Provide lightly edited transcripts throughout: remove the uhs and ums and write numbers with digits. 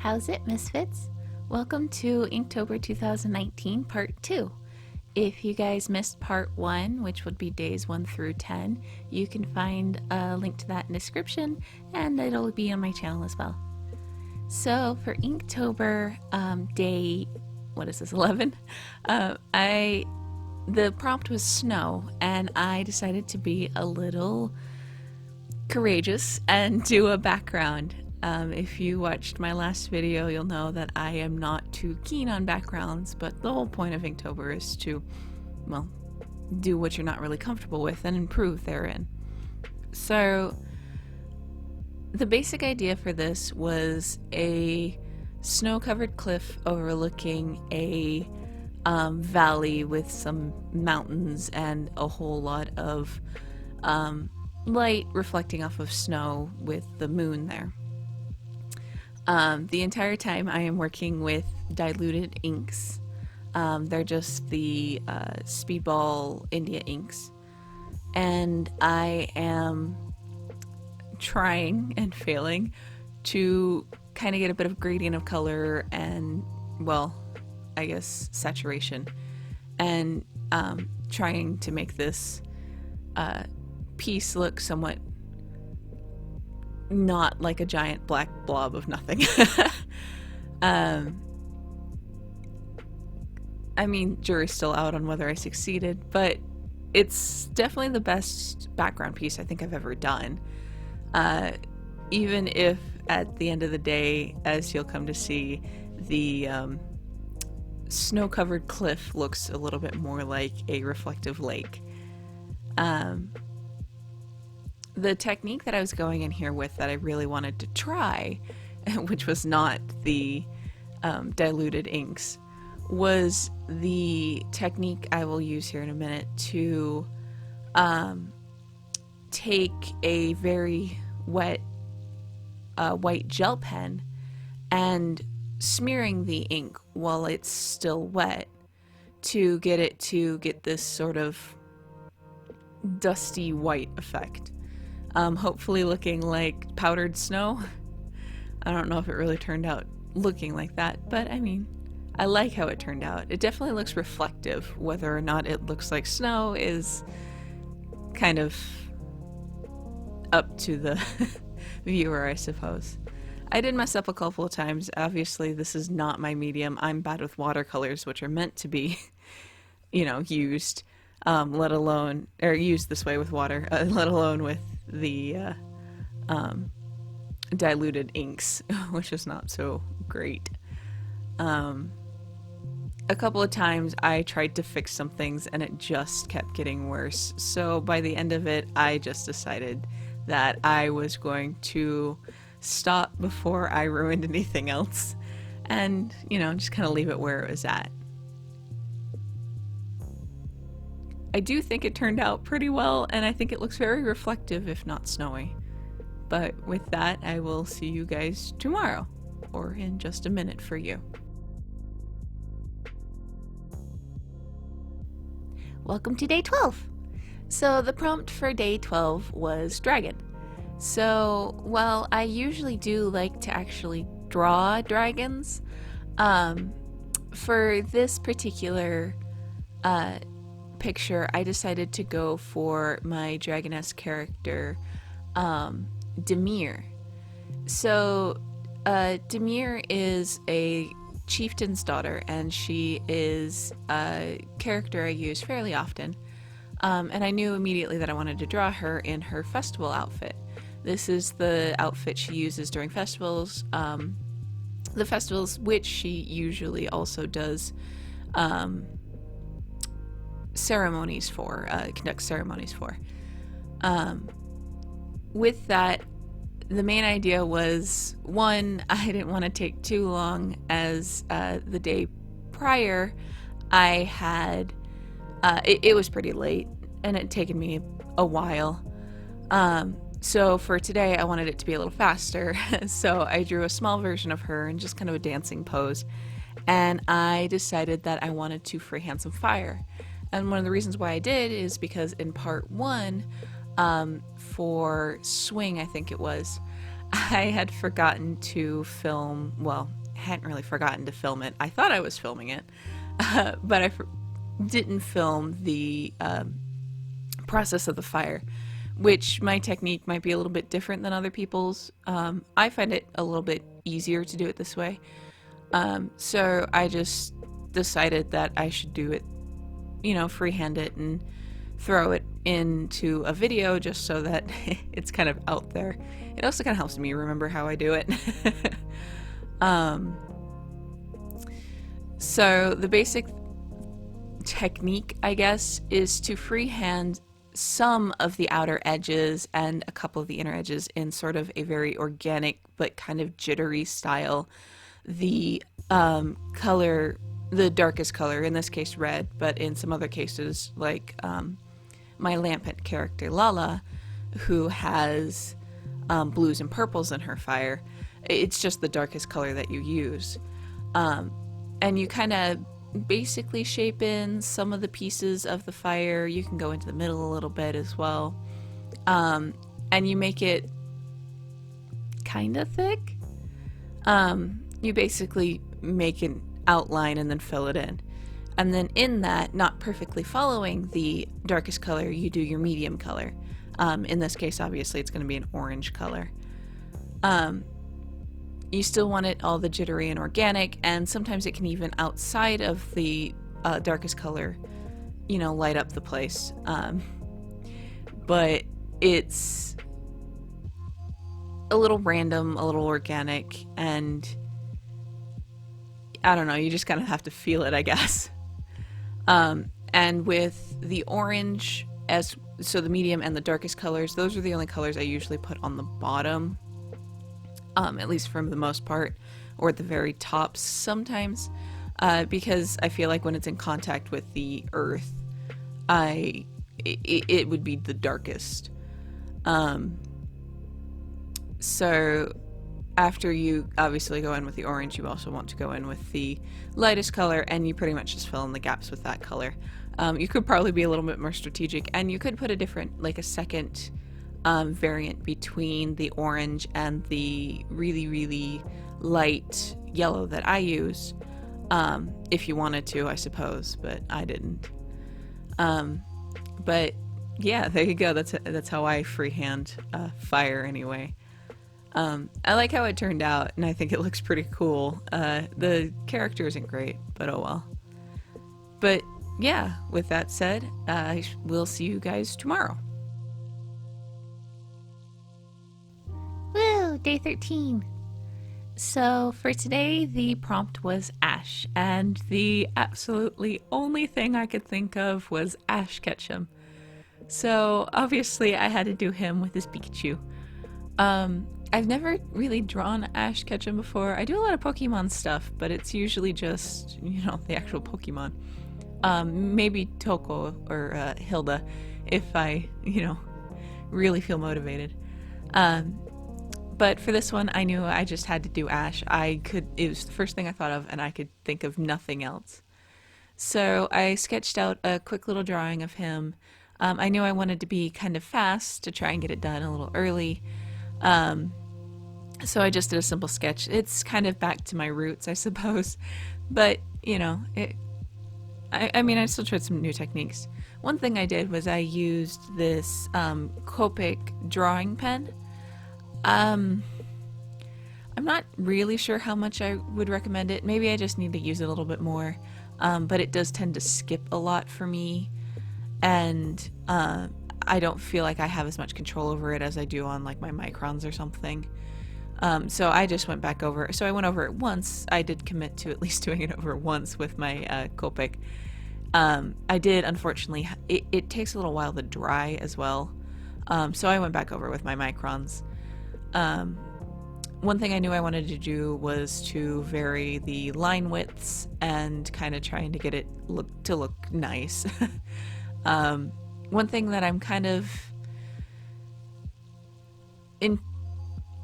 How's it, Misfits? Welcome to Inktober 2019 Part 2. If you guys missed Part 1, which would be days 1 through 10, you can find a link to that in the description, and it'll be on my channel as well. So for Inktober day, what is this, 11? The prompt was snow, and I decided to be a little courageous and do a background. If you watched my last video, you'll know that I am not too keen on backgrounds, but the whole point of Inktober is to, well, do what you're not really comfortable with and improve therein. So the basic idea for this was a snow-covered cliff overlooking a valley with some mountains and a whole lot of light reflecting off of snow with the moon there. The entire time I am working with diluted inks. They're just the Speedball India inks. And I am trying and failing to kind of get a bit of gradient of color and, well, I guess saturation. And trying to make this piece look somewhat not like a giant black blob of nothing. I mean, jury's still out on whether I succeeded, but it's definitely the best background piece I think I've ever done. Even if at the end of the day, as you'll come to see, the snow-covered cliff looks a little bit more like a reflective lake. The technique that I was going in here with that I really wanted to try, which was not the diluted inks, was the technique I will use here in a minute to take a very wet white gel pen and smearing the ink while it's still wet to get this sort of dusty white effect. Hopefully looking like powdered snow. I don't know if it really turned out looking like that, but I mean, I like how it turned out. It definitely looks reflective. Whether or not it looks like snow is kind of up to the viewer, I suppose. I did mess up a couple of times. Obviously, this is not my medium. I'm bad with watercolors, which are meant to be, used, let alone, or used this way with water, let alone with the diluted inks, which is not so great. A couple of times I tried to fix some things and it just kept getting worse. So by the end of it, I just decided that I was going to stop before I ruined anything else and, just kind of leave it where it was at. I do think it turned out pretty well, and I think it looks very reflective, if not snowy. But with that, I will see you guys tomorrow, or in just a minute for you. Welcome to day 12. So the prompt for day 12 was dragon. So, well, I usually do like to actually draw dragons. For this particular picture, I decided to go for my dragoness character, Demir. So, Demir is a chieftain's daughter, and she is a character I use fairly often. And I knew immediately that I wanted to draw her in her festival outfit. This is the outfit she uses during festivals, the festivals which she usually also does ceremonies for, conducts ceremonies for. With that, the main idea was, one, I didn't want to take too long, as the day prior I had, it was pretty late and it had taken me a while. So for today I wanted it to be a little faster, so I drew a small version of her in just kind of a dancing pose, and I decided that I wanted to freehand some fire. And one of the reasons why I did is because in part 1, for swing, I think it was, I had forgotten to film, well, hadn't really forgotten to film it. I thought I was filming it, but didn't film the process of the fire, which my technique might be a little bit different than other people's. I find it a little bit easier to do it this way. So I just decided that I should do it, freehand it and throw it into a video just so that it's kind of out there. It also kind of helps me remember how I do it. So the basic technique, I guess, is to freehand some of the outer edges and a couple of the inner edges in sort of a very organic but kind of jittery style. The color, the darkest color, in this case red, but in some other cases, like my Lampent character Lala, who has blues and purples in her fire, it's just the darkest color that you use. And you kind of basically shape in some of the pieces of the fire. You can go into the middle a little bit as well. And you make it kind of thick. You basically make an outline and then fill it in. And then in that, not perfectly following the darkest color, you do your medium color. In this case, obviously, it's going to be an orange color. You still want it all the jittery and organic, and sometimes it can even outside of the darkest color, light up the place. But it's a little random, a little organic, and I don't know, you just kind of have to feel it, I guess. And with the orange, so the medium and the darkest colors, those are the only colors I usually put on the bottom, at least for the most part, or at the very top sometimes, because I feel like when it's in contact with the earth, it would be the darkest. So after you obviously go in with the orange, you also want to go in with the lightest color, and you pretty much just fill in the gaps with that color. You could probably be a little bit more strategic, and you could put a different, like a second variant between the orange and the really, really light yellow that I use, if you wanted to, I suppose, but I didn't. But yeah, there you go. That's how I freehand fire anyway. I like how it turned out, and I think it looks pretty cool. The character isn't great, but oh well. But yeah, with that said, we'll see you guys tomorrow. Woo! Day 13. So for today, the prompt was Ash, and the absolutely only thing I could think of was Ash Ketchum. So obviously I had to do him with his Pikachu. I've never really drawn Ash Ketchum before. I do a lot of Pokemon stuff, but it's usually just, the actual Pokemon. Maybe Toko or Hilda if I, really feel motivated. But for this one, I knew I just had to do Ash. It was the first thing I thought of, and I could think of nothing else. So I sketched out a quick little drawing of him. I knew I wanted to be kind of fast to try and get it done a little early. So I just did a simple sketch. It's kind of back to my roots, I suppose. But, I still tried some new techniques. One thing I did was I used this Copic drawing pen. I'm not really sure how much I would recommend it. Maybe I just need to use it a little bit more. But it does tend to skip a lot for me. And I don't feel like I have as much control over it as I do on like my microns or something. So I just went back over. So I went over it once. I did commit to at least doing it over once with my Copic. I did, unfortunately, it takes a little while to dry as well. So I went back over with my microns. One thing I knew I wanted to do was to vary the line widths and kind of trying to get it to look nice. One thing that I'm kind of in,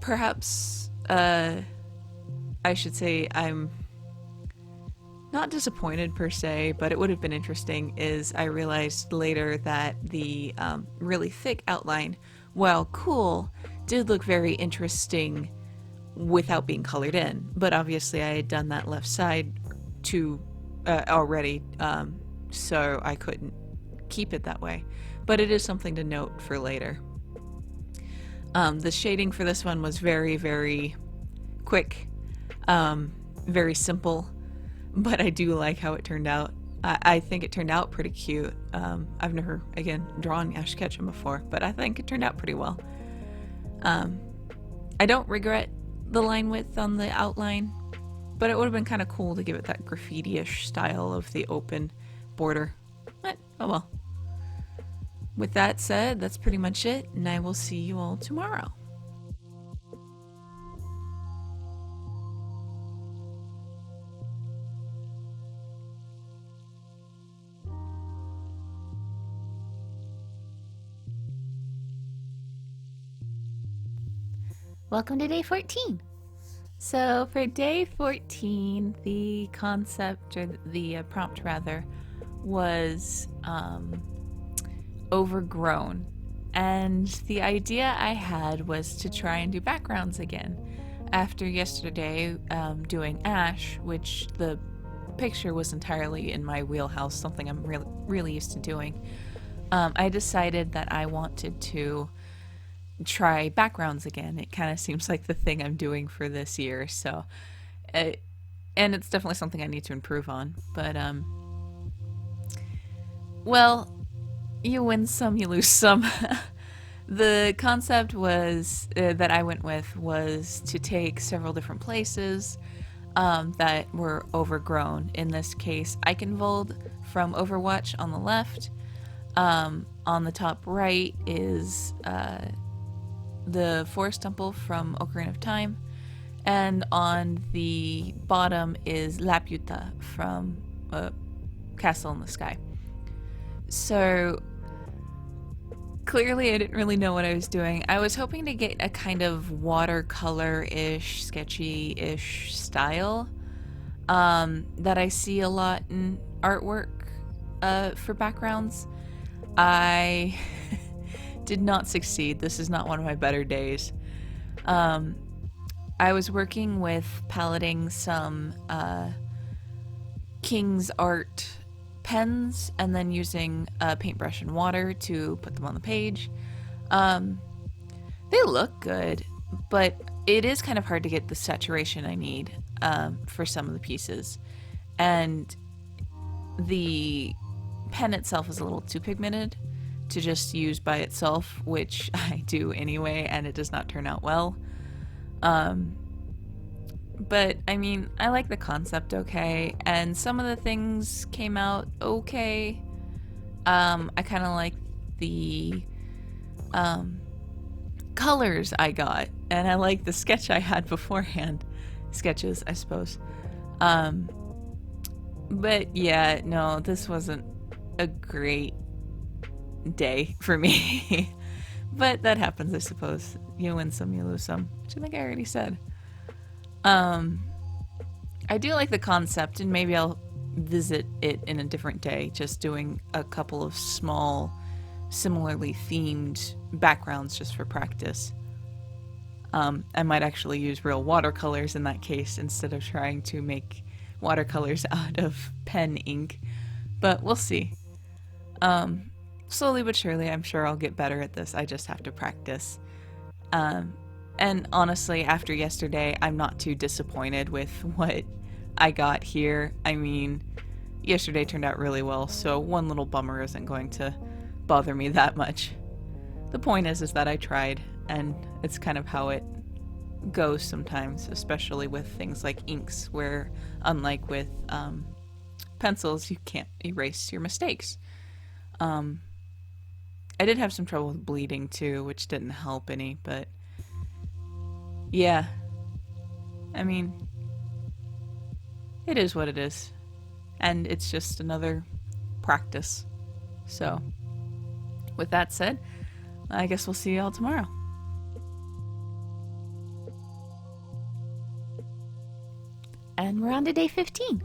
perhaps I should say I'm not disappointed per se, but it would have been interesting, is I realized later that the really thick outline, while cool, did look very interesting without being colored in. But obviously I had done that left side to already, so I couldn't keep it that way. But it is something to note for later. The shading for this one was very, very quick, very simple, but I do like how it turned out. I think it turned out pretty cute. I've never, again, drawn Ash Ketchum before, but I think it turned out pretty well. I don't regret the line width on the outline, but it would have been kind of cool to give it that graffiti-ish style of the open border. But, oh well. With that said, that's pretty much it, and I will see you all tomorrow. Welcome to day 14. So for day 14, the concept, or the prompt rather, was Overgrown. And the idea I had was to try and do backgrounds again. After yesterday doing Ash, which the picture was entirely in my wheelhouse, something I'm really used to doing, I decided that I wanted to try backgrounds again. It kind of seems like the thing I'm doing for this year, so and it's definitely something I need to improve on. But well, you win some, you lose some. The concept was that I went with was to take several different places that were overgrown. In this case, Eichenwald from Overwatch on the left. On the top right is the Forest Temple from Ocarina of Time, and on the bottom is Laputa from Castle in the Sky. So clearly I didn't really know what I was doing. I was hoping to get a kind of watercolor-ish, sketchy-ish style that I see a lot in artwork for backgrounds. I did not succeed. This is not one of my better days. I was working with paletting some King's Art pens and then using a paintbrush and water to put them on the page. They look good, but it is kind of hard to get the saturation I need for some of the pieces. And the pen itself is a little too pigmented to just use by itself, which I do anyway, and it does not turn out well. But I mean, I like the concept okay, and some of the things came out okay. I kind of like the colors I got, and I like the sketch I had beforehand. Sketches, I suppose. But yeah, no, this wasn't a great day for me. But that happens, I suppose. You win some, you lose some, which I think I already said. I do like the concept, and maybe I'll visit it in a different day, just doing a couple of small, similarly themed backgrounds just for practice. I might actually use real watercolors in that case instead of trying to make watercolors out of pen ink, but we'll see. Slowly but surely, I'm sure I'll get better at this. I just have to practice. And honestly, after yesterday, I'm not too disappointed with what I got here. I mean, yesterday turned out really well, so one little bummer isn't going to bother me that much. The point is that I tried, and it's kind of how it goes sometimes, especially with things like inks, where unlike with pencils, you can't erase your mistakes. I did have some trouble with bleeding too, which didn't help any, but yeah, I mean, it is what it is, and it's just another practice. So with that said, I guess we'll see y'all tomorrow. And we're on to day 15.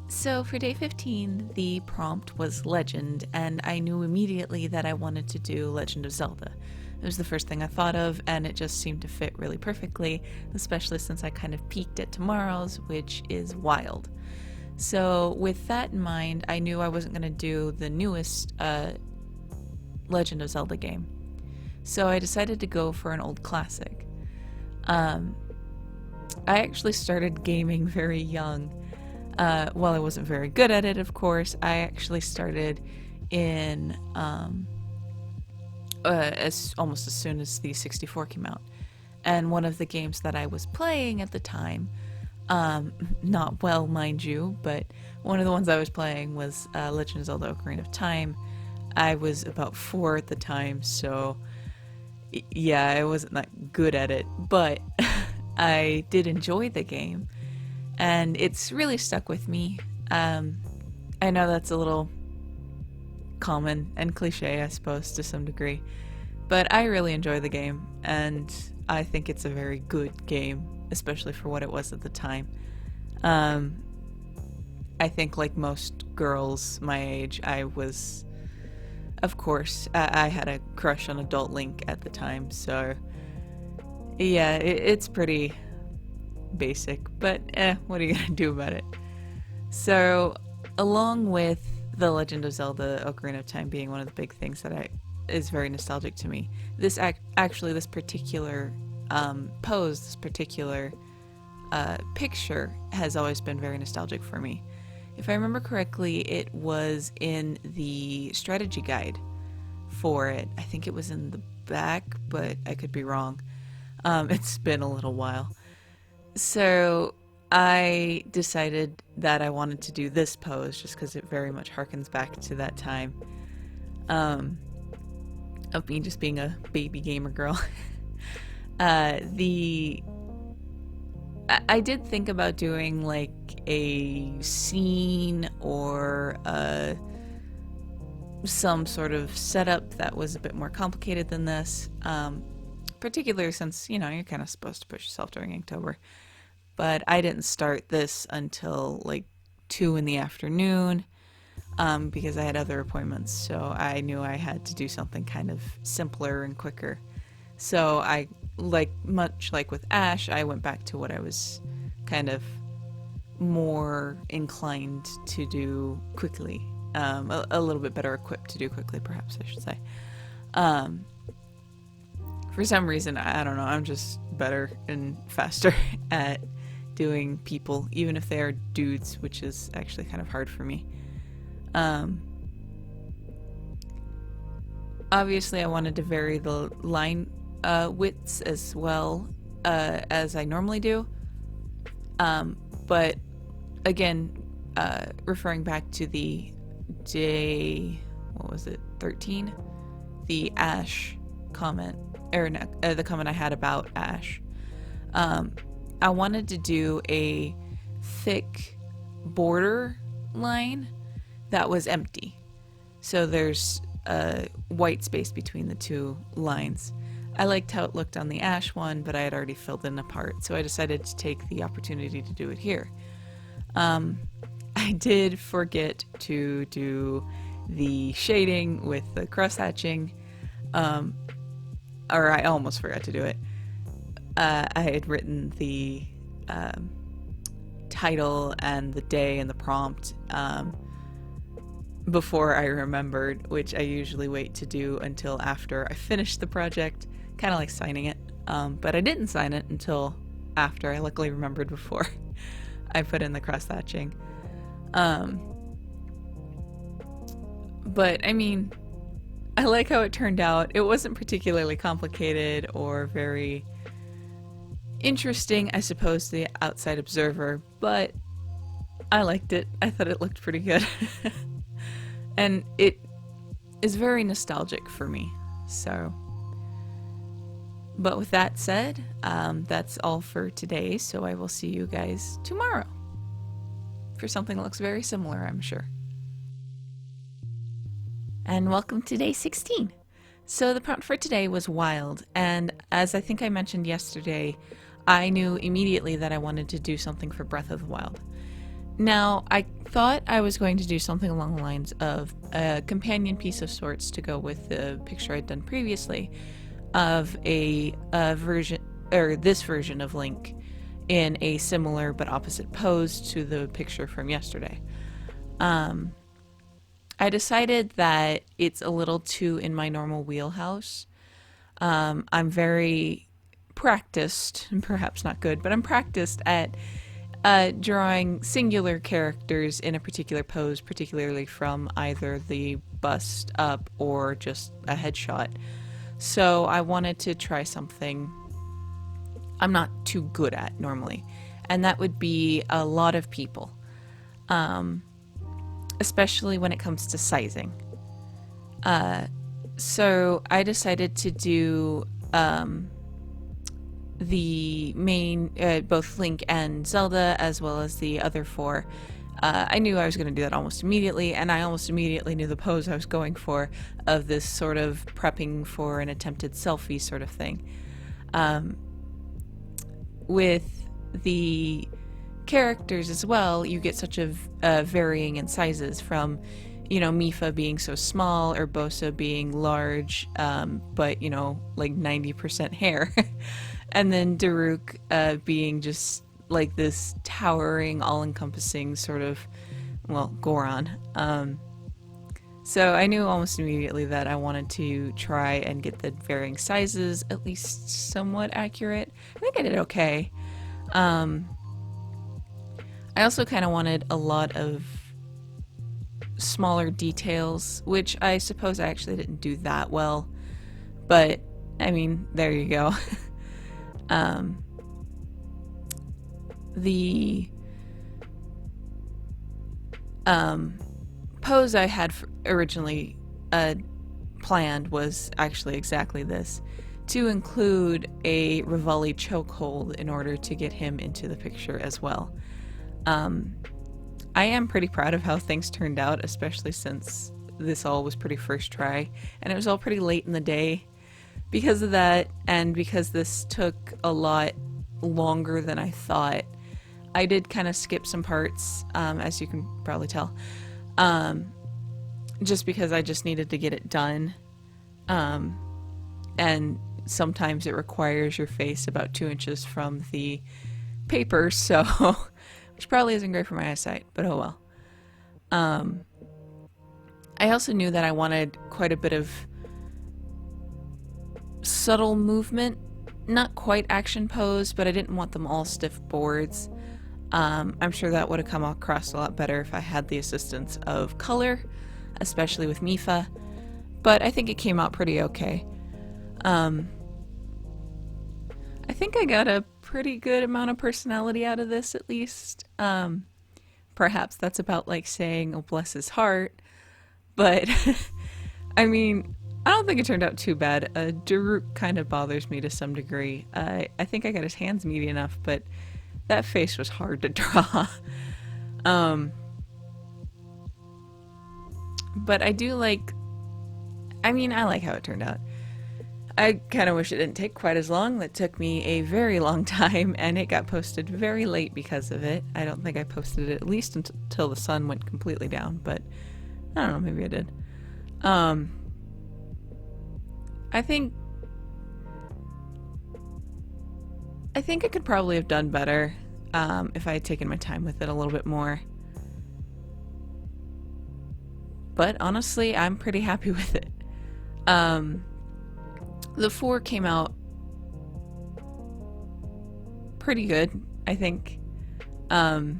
So for day 15, the prompt was Legend, and I knew immediately that I wanted to do Legend of Zelda. It was the first thing I thought of, and it just seemed to fit really perfectly, especially since I kind of peaked at tomorrow's, which is wild. So with that in mind, I knew I wasn't going to do the newest Legend of Zelda game. So I decided to go for an old classic. I actually started gaming very young. While I wasn't very good at it, of course, I actually started in almost as soon as the 64 came out. And one of the games that I was playing at the time, not well, mind you, but one of the ones I was playing was Legend of Zelda Ocarina of Time. I was about 4 at the time, so yeah, I wasn't that good at it, but I did enjoy the game, and it's really stuck with me. I know that's a little common and cliche, I suppose, to some degree, but I really enjoy the game, and I think it's a very good game, especially for what it was at the time. I think, like most girls my age, I was, of course, I had a crush on Adult Link at the time, so yeah, it's pretty basic, but what are you gonna do about it? So, along with The Legend of Zelda Ocarina of Time being one of the big things that is very nostalgic to me, this this particular pose, this particular picture has always been very nostalgic for me. If I remember correctly, it was in the strategy guide for it. I think it was in the back, but I could be wrong. It's been a little while. So I decided that I wanted to do this pose just because it very much harkens back to that time of me just being a baby gamer girl. I did think about doing like a scene or some sort of setup that was a bit more complicated than this, particularly since, you know, you're kind of supposed to push yourself during Inktober. But I didn't start this until like 2 in the afternoon because I had other appointments, so I knew I had to do something kind of simpler and quicker. So much like with Ash, I went back to what I was kind of more inclined to do quickly, a little bit better equipped to do quickly, perhaps I should say. For some reason, I don't know, I'm just better and faster at doing people, even if they are dudes, which is actually kind of hard for me. Obviously, I wanted to vary the line widths as well as I normally do. But again, referring back to the day, what was it, 13? The Ash comment, or the comment I had about Ash. I wanted to do a thick border line that was empty. So there's a white space between the two lines. I liked how it looked on the Ash one, but I had already filled in a part, so I decided to take the opportunity to do it here. I did forget to do the shading with the cross-hatching, or I almost forgot to do it. I had written the title and the day and the prompt before I remembered, which I usually wait to do until after I finish the project, kind of like signing it. But I didn't sign it until after. I luckily remembered before I put in the cross-hatching. But I mean, I like how it turned out. It wasn't particularly complicated or very interesting, I suppose, to the outside observer, but I liked it. I thought it looked pretty good. And it is very nostalgic for me, so. But with that said, that's all for today, so I will see you guys tomorrow for something that looks very similar, I'm sure. And welcome to day 16. So the prompt for today was wild, and as I think I mentioned yesterday, I knew immediately that I wanted to do something for Breath of the Wild. Now, I thought I was going to do something along the lines of a companion piece of sorts to go with the picture I'd done previously, of a version, or this version of Link in a similar but opposite pose to the picture from yesterday. I decided that it's a little too in my normal wheelhouse. I'm very practiced, perhaps not good, but I'm practiced at drawing singular characters in a particular pose, particularly from either the bust up or just a headshot. So I wanted to try something I'm not too good at normally, and that would be a lot of people, especially when it comes to sizing. So I decided to do the main, both Link and Zelda, as well as the other four. I knew I was going to do that almost immediately, and I almost immediately knew the pose I was going for, of this sort of prepping for an attempted selfie sort of thing. With the characters as well, you get such a varying in sizes, from, you know, Mifa being so small, or Bosa being large, but, you know, like 90% hair. And then Daruk being just like this towering, all-encompassing sort of, well, Goron. So I knew almost immediately that I wanted to try and get the varying sizes at least somewhat accurate. I think I did okay. I also kind of wanted a lot of smaller details, which I suppose I actually didn't do that well. But, I mean, there you go. The pose I had originally planned was actually exactly this, to include a Rivali chokehold in order to get him into the picture as well. I am pretty proud of how things turned out, especially since this all was pretty first try, and it was all pretty late in the day. Because of that, and because this took a lot longer than I thought, I did kind of skip some parts, as you can probably tell, just because I just needed to get it done. And sometimes it requires your face about 2 inches from the paper, so which probably isn't great for my eyesight, but oh well. I also knew that I wanted quite a bit of subtle movement, not quite action pose, but I didn't want them all stiff boards. I'm sure that would have come across a lot better if I had the assistance of color, especially with Mifa, but I think it came out pretty okay. I think I got a pretty good amount of personality out of this, at least. Perhaps that's about like saying, oh, bless his heart, but I mean, I don't think it turned out too bad. Daruk kind of bothers me to some degree. I think I got his hands meaty enough, but that face was hard to draw. But I do like, I mean, I like how it turned out. I kind of wish it didn't take quite as long. That took me a very long time, and it got posted very late because of it. I don't think I posted it at least until the sun went completely down, but I don't know, maybe I did. I think I could probably have done better if I had taken my time with it a little bit more. But honestly, I'm pretty happy with it. The 4 came out pretty good, I think. I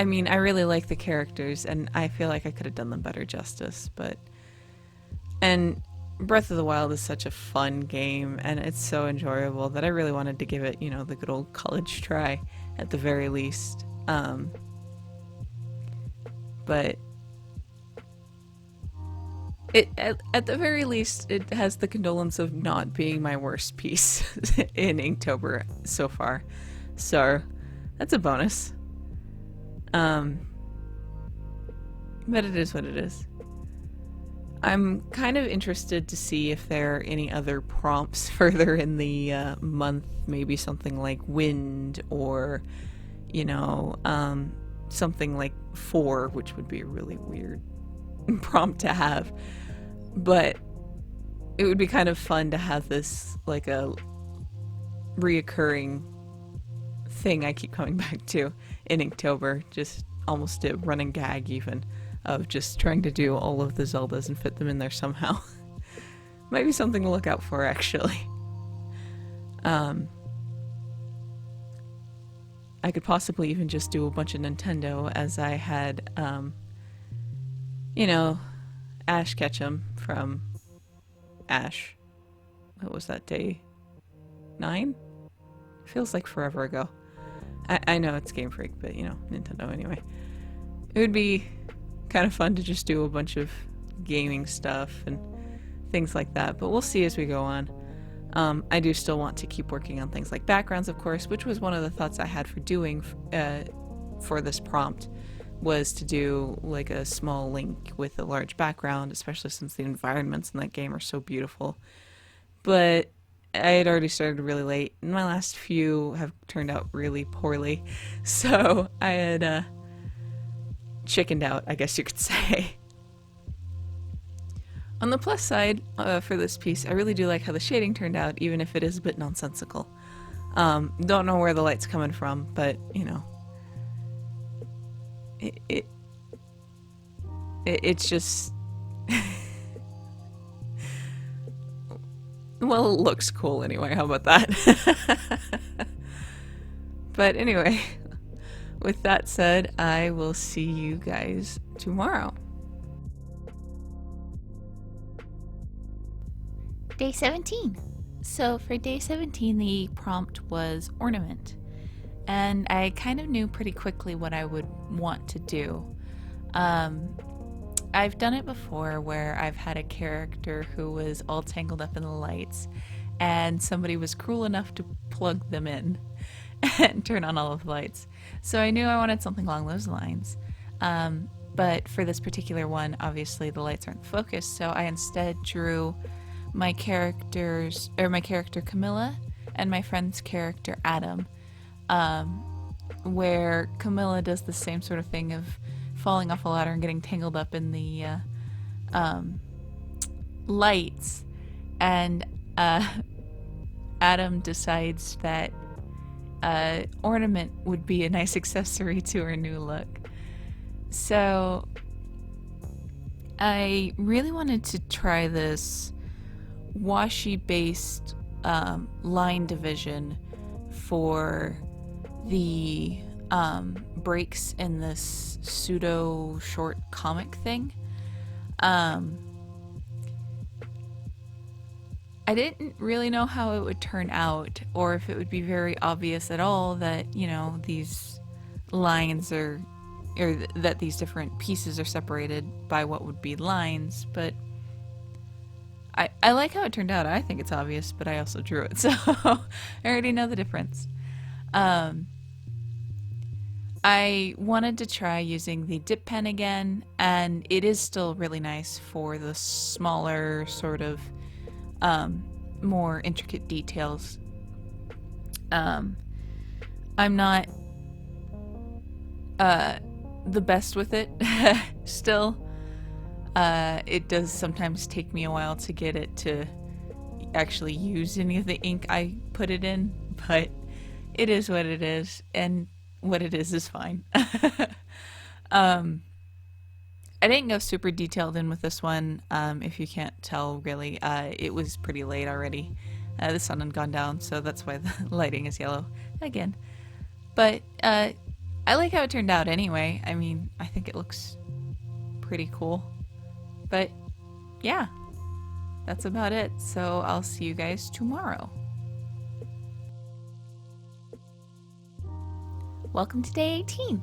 mean, I really like the characters, and I feel like I could have done them better justice, and Breath of the Wild is such a fun game, and it's so enjoyable that I really wanted to give it, you know, the good old college try at the very least. But it, at the very least, it has the condolence of not being my worst piece in Inktober so far. So that's a bonus. But it is what it is. I'm kind of interested to see if there are any other prompts further in the month, maybe something like wind, or, you know, something like 4, which would be a really weird prompt to have. But it would be kind of fun to have this like a reoccurring thing I keep coming back to in Inktober, just almost a running gag even, of just trying to do all of the Zeldas and fit them in there somehow. Might be something to look out for, actually. I could possibly even just do a bunch of Nintendo, as I had, Ash Ketchum from Ash. What was that, day 9? Feels like forever ago. I know it's Game Freak, but Nintendo anyway. It would be kind of fun to just do a bunch of gaming stuff and things like that, but we'll see as we go on. I do still want to keep working on things like backgrounds, of course, which was one of the thoughts I had for doing for this prompt, was to do like a small Link with a large background, especially since the environments in that game are so beautiful. But I had already started really late, and my last few have turned out really poorly, so I had chickened out, I guess you could say. On the plus side, for this piece, I really do like how the shading turned out, even if it is a bit nonsensical. Don't know where the light's coming from, but, it's just... well, it looks cool anyway, how about that? But anyway, with that said, I will see you guys tomorrow. Day 17. So for day 17, the prompt was Ornament. And I kind of knew pretty quickly what I would want to do. I've done it before where I've had a character who was all tangled up in the lights, and somebody was cruel enough to plug them in and turn on all of the lights. So I knew I wanted something along those lines. But for this particular one, obviously the lights aren't focused, so I instead drew my character Camilla and my friend's character Adam, where Camilla does the same sort of thing of falling off a ladder and getting tangled up in the lights, and Adam decides that Ornament would be a nice accessory to her new look. So I really wanted to try this washi based line division for the breaks in this pseudo short comic thing. I didn't really know how it would turn out, or if it would be very obvious at all that these lines or that these different pieces are separated by what would be lines, but I like how it turned out. I think it's obvious, but I also drew it, so I already know the difference. I wanted to try using the dip pen again, and it is still really nice for the smaller, sort of more intricate details. I'm not the best with it still. It does sometimes take me a while to get it to actually use any of the ink I put it in, but it is what it is, and what it is fine. I didn't go super detailed in with this one, if you can't tell really. It was pretty late already. The sun had gone down, so that's why the lighting is yellow again. But I like how it turned out anyway. I mean, I think it looks pretty cool. But yeah, that's about it. So I'll see you guys tomorrow. Welcome to day 18.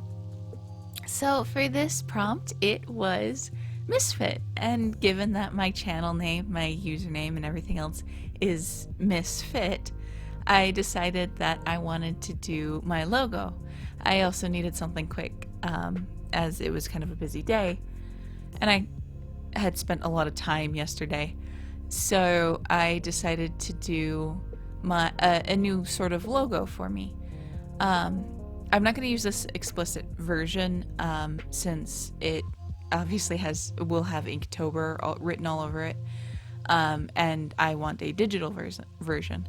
So for this prompt, it was Misfit. And given that my channel name, my username, and everything else is Misfit, I decided that I wanted to do my logo. I also needed something quick, as it was kind of a busy day. And I had spent a lot of time yesterday, so I decided to do my a new sort of logo for me. I'm not going to use this explicit version, since it obviously will have Inktober written all over it. and I want a digital version.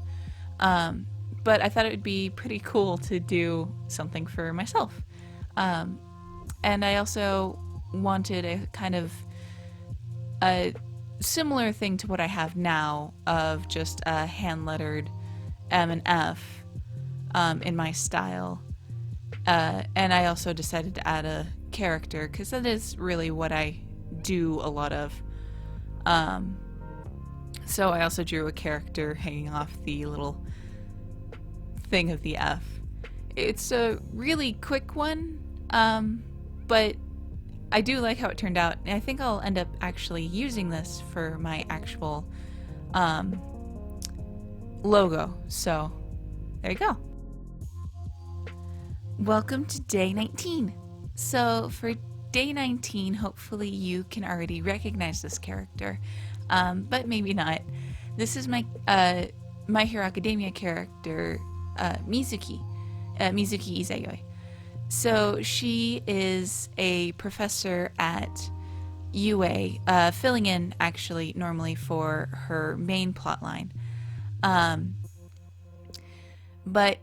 But I thought it would be pretty cool to do something for myself. And I also wanted a kind of a similar thing to what I have now of just a hand lettered M and F in my style. And I also decided to add a character because that is really what I do a lot of. So I also drew a character hanging off the little thing of the F. It's a really quick one, but I do like how it turned out. And I think I'll end up actually using this for my actual logo. So there you go. Welcome to day 19. So for day 19, hopefully you can already recognize this character, but maybe not. This is my My Hero Academia character, Mizuki, Mizuki Izayoi. So she is a professor at UA, filling in actually normally for her main plotline. But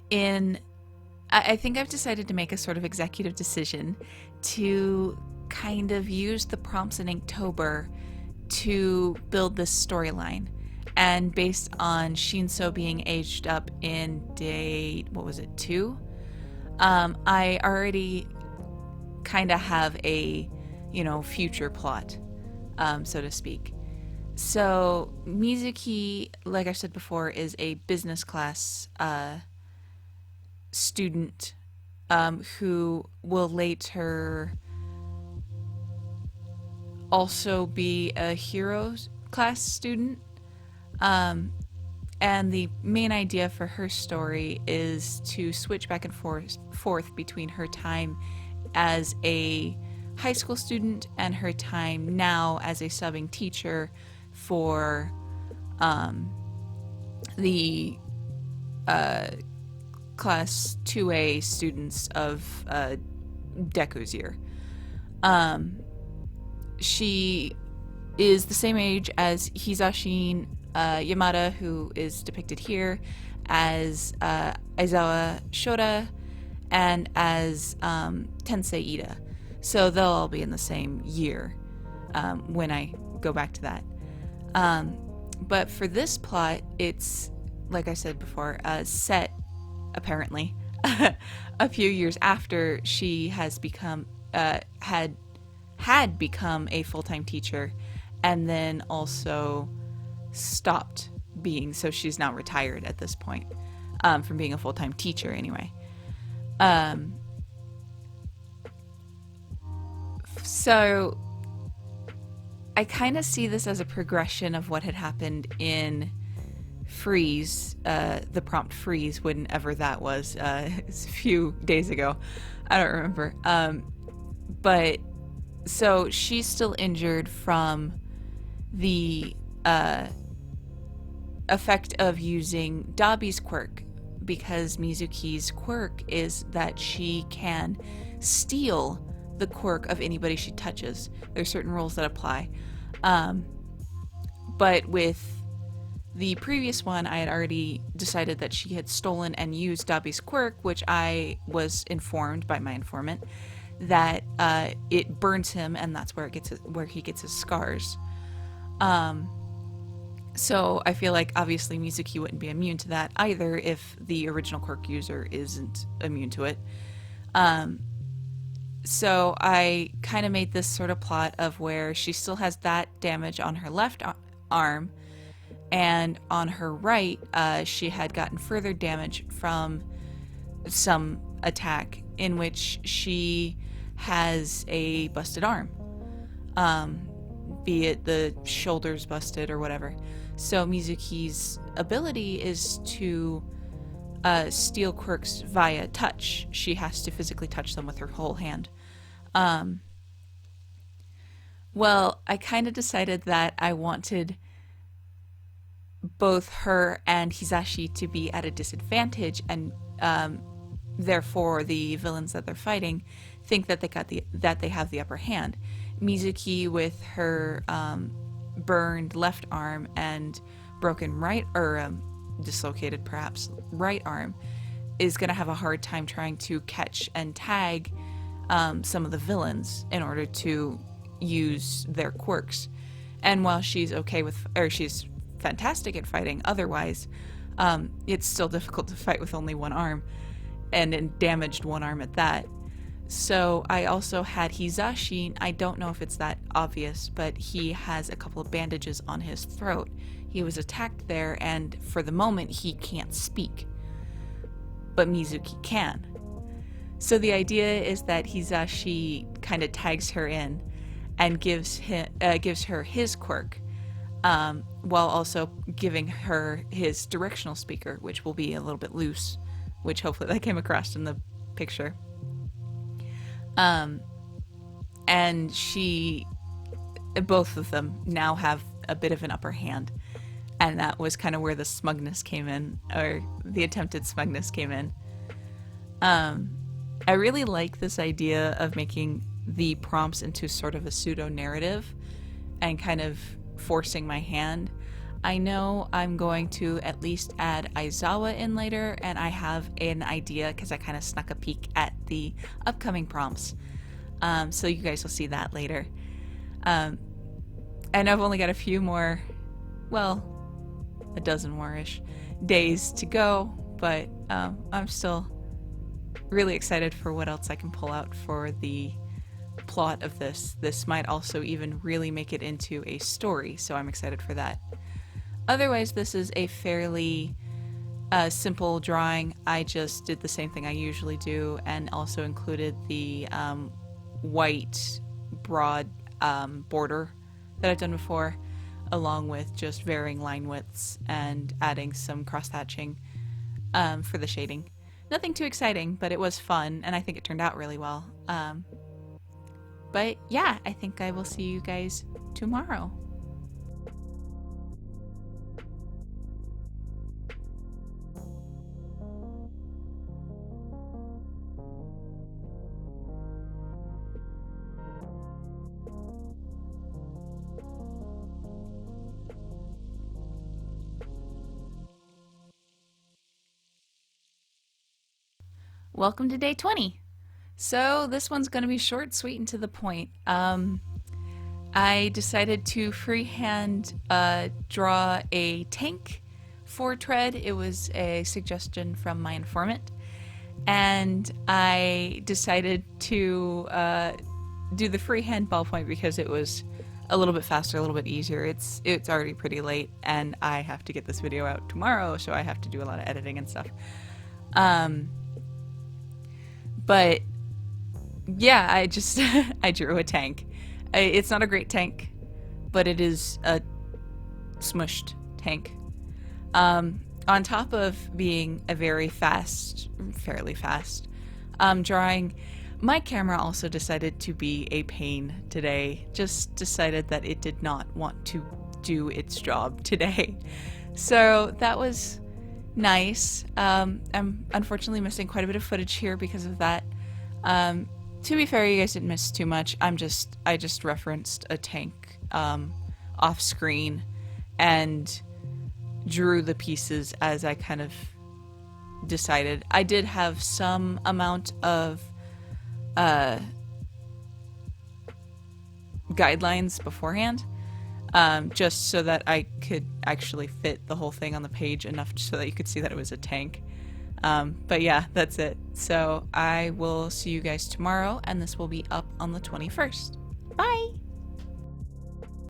I think I've decided to make a sort of executive decision to kind of use the prompts in Inktober to build this storyline. And based on Shinso being aged up in day, 2? I already kind of have a, future plot, so to speak. So Mizuki, like I said before, is a business class student who will later also be a heroes class student. And the main idea for her story is to switch back and forth between her time as a high school student and her time now as a subbing teacher for the class 2A students of Deku's year. She is the same age as Hisashi Yamada, who is depicted here, as Aizawa Shota, and as Tensei Ida. So they'll all be in the same year when I go back to that. But for this plot, it's, like I said before, set, apparently, a few years after she has become, had become a full-time teacher, and then also stopped being, so she's now retired at this point, from being a full-time teacher anyway. So I kind of see this as a progression of what had happened in Freeze, the prompt Freeze, whenever that was, it's a few days ago. I don't remember. But so she's still injured from the effect of using Dabi's quirk, because Mizuki's quirk is that she can steal the quirk of anybody she touches. There's certain rules that apply. But with the previous one, I had already decided that she had stolen and used Dabi's quirk, which I was informed by my informant that it burns him, and that's where he gets his scars. So I feel like obviously Mizuki wouldn't be immune to that either if the original quirk user isn't immune to it. So I kind of made this sort of plot of where she still has that damage on her left arm, and on her right, she had gotten further damage from some attack in which she has a busted arm, be it the shoulders busted or whatever. So Mizuki's ability is to steal quirks via touch. She has to physically touch them with her whole hand. Well, I kind of decided that I wanted both her and Hisashi to be at a disadvantage, and therefore the villains that they're fighting think that they have the upper hand. Mizuki, with her burned left arm and broken right, or dislocated perhaps right arm, is going to have a hard time trying to catch and tag some of the villains in order to use their quirks. And while she's okay with, or she's fantastic at fighting otherwise, it's still difficult to fight with only one arm, and a damaged one arm at that. So I also had Hizashi. I don't know if it's that obvious, but he has a couple of bandages on his throat. He was attacked there, and for the moment he can't speak, but Mizuki can. So the idea is that Hizashi kind of tags her in and gives her his quirk, while also giving her his directional speaker, which will be a little bit loose, which hopefully that came across in the picture. And both of them now have a bit of an upper hand, and that was kind of where the smugness came in, or the attempted smugness came in. I really like this idea of making the prompts into sort of a pseudo-narrative and kind of forcing my hand. I know I'm going to at least add Aizawa in later, and I have an idea because I kind of snuck a peek at the upcoming prompts. So you guys will see that later. And I've only got a few more, well, a dozen more-ish days to go, but I'm still really excited for what else I can pull out for the plot of this. This might also even really make it into a story, so I'm excited for that. Otherwise, this is a fairly simple drawing. I just did the same thing I usually do and also included the white broad border that I've done before, along with just varying line widths and adding some cross-hatching for the shading. Nothing too exciting, but it was fun, and I think it turned out really well. But yeah, I think I will see you guys tomorrow. Welcome to day 20. So this one's going to be short, sweet, and to the point. I decided to freehand draw a tank for tread. It was a suggestion from my informant, and I decided to do the freehand ballpoint because it was a little bit faster, a little bit easier. It's already pretty late, and I have to get this video out tomorrow, so I have to do a lot of editing and stuff. But yeah, I just I drew a tank. It's not a great tank, but it is a smushed tank. On top of being a very fast, fairly fast drawing, my camera also decided to be a pain today. Just decided that it did not want to do its job today. So that was nice. I'm unfortunately missing quite a bit of footage here because of that. To be fair, you guys didn't miss too much. I just referenced a tank off screen and drew the pieces as I kind of decided. I did have some amount of guidelines beforehand, just so that I could actually fit the whole thing on the page enough so that you could see that it was a tank. But yeah, that's it. So I will see you guys tomorrow, and this will be up on the 21st. Bye!